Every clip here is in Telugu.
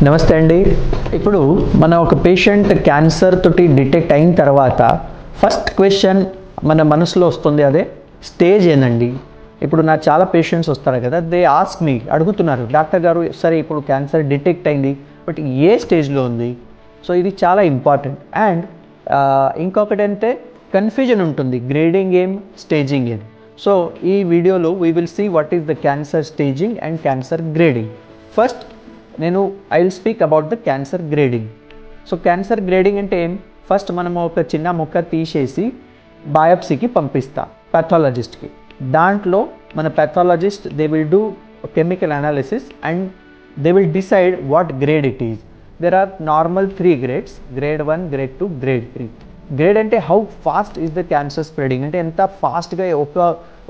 నమస్తే అండి. ఇప్పుడు మన ఒక పేషెంట్ క్యాన్సర్ తోటి డిటెక్ట్ అయిన తర్వాత ఫస్ట్ క్వశ్చన్ మన మనసులో వస్తుంది, అదే స్టేజ్ ఏందండి. ఇప్పుడు నా చాలా పేషెంట్స్ వస్తారు కదా, దే ఆస్క్ మీ, అడుగుతున్నారు డాక్టర్ గారు సరే ఇప్పుడు క్యాన్సర్ డిటెక్ట్ అయింది బట్ ఏ స్టేజ్లో ఉంది. సో ఇది చాలా ఇంపార్టెంట్. అండ్ ఇంకొకటి అంటే కన్ఫ్యూజన్ ఉంటుంది, గ్రేడింగ్ ఏం స్టేజింగ్ ఏం. సో ఈ వీడియోలో we will see what is the cancer staging and cancer grading. First I will speak about the cancer grading. So cancer grading అంటే ఏం, ఫస్ట్ మనము ఒక చిన్న మొక్క తీసేసి బయాప్సీకి పంపిస్తాం pathologisట్కి. దాంట్లో మన pathologists they will do chemical analysis and they will decide what grade it is. There are normal 3 grades, grade 1, grade 2, grade 3. Grade అంటే how fast is the cancer spreading, అంటే ఎంత ఫాస్ట్గా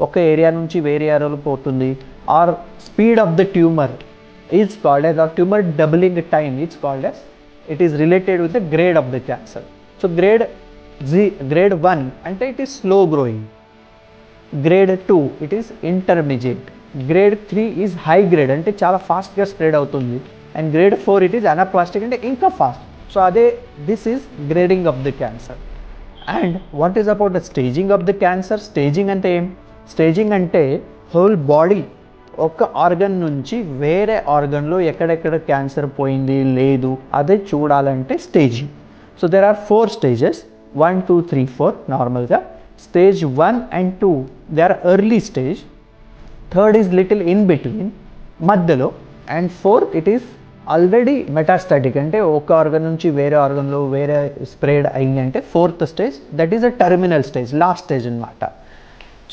ఒక ఏరియా నుంచి వేరే ఏరియాలో పోతుంది. Or speed of the tumour is called as, or tumor doubling time is called as, it is related with the grade of the cancer. So grade 1 ante it is slow growing, grade 2 it is intermediate, grade 3 is high grade ante chaala fast ga spread avutundi, and grade 4 it is anaplastic ante inka fast. So ade this is grading of the cancer. And what is about the staging of the cancer? Staging ante em, staging ante whole body ఒక ఆర్గన్ నుంచి వేరే ఆర్గన్లో ఎక్కడెక్కడ క్యాన్సర్ పోయింది లేదు అదే చూడాలంటే staging. So there are 4 stages, 1, 2, 3, 4 నార్మల్గా. Stage 1 and 2 they are early stage, third is little in between మధ్యలో, and fourth it is already metastatic, అంటే ఒక ఆర్గన్ నుంచి వేరే ఆర్గన్లో వేరే స్ప్రెడ్ అయింది అంటే fourth stage, that is a terminal stage, last stage అనమాట.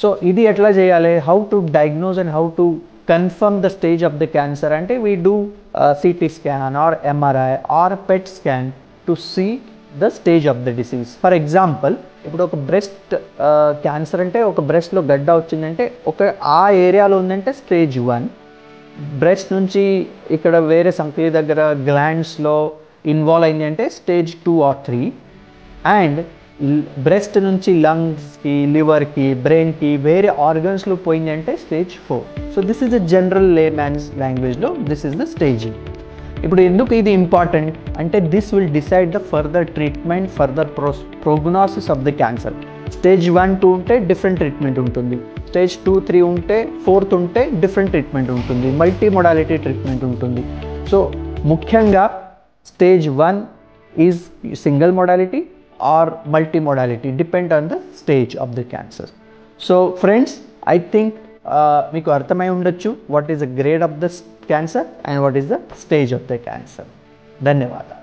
సో ఇది ఎట్లా చేయాలి, how to diagnose and how to confirm the stage of the cancer అంటే we do CT scan or MRI or PET scan to see the stage of the disease. For example ఇప్పుడు ఒక బ్రెస్ట్ క్యాన్సర్ అంటే ఒక బ్రెస్ట్లో గడ్డ వచ్చిందంటే ఒక ఆ ఏరియాలో ఉందంటే స్టేజ్ 1, బ్రెస్ట్ నుంచి ఇక్కడ వేరే సంఖ్య దగ్గర గ్లాండ్స్లో ఇన్వాల్వ్ అయింది అంటే స్టేజ్ 2 or 3, అండ్ బ్రెస్ట్ నుంచి లంగ్స్కి, లివర్కి, బ్రెయిన్కి వేరే ఆర్గన్స్లో పోయింది అంటే stage 4. So this is the general layman's లాంగ్వేజ్లో దిస్ ఈజ్ ద స్టేజింగ్. ఇప్పుడు ఎందుకు ఇది ఇంపార్టెంట్ అంటే this will decide the further treatment, further prognosis of the cancer. Stage 1, 2 ఉంటే డిఫరెంట్ ట్రీట్మెంట్ ఉంటుంది, స్టేజ్ 2, 3 ఉంటే, 4th ఉంటే డిఫరెంట్ ట్రీట్మెంట్ ఉంటుంది, మల్టీ మొడాలిటీ ట్రీట్మెంట్ ఉంటుంది. సో ముఖ్యంగా stage 1 is single modality or multimodality, depend on the stage of the cancer. So friends, I think meeku arthamai undachchu what is the grade of the cancer and what is the stage of the cancer. ధన్యవాదాలు.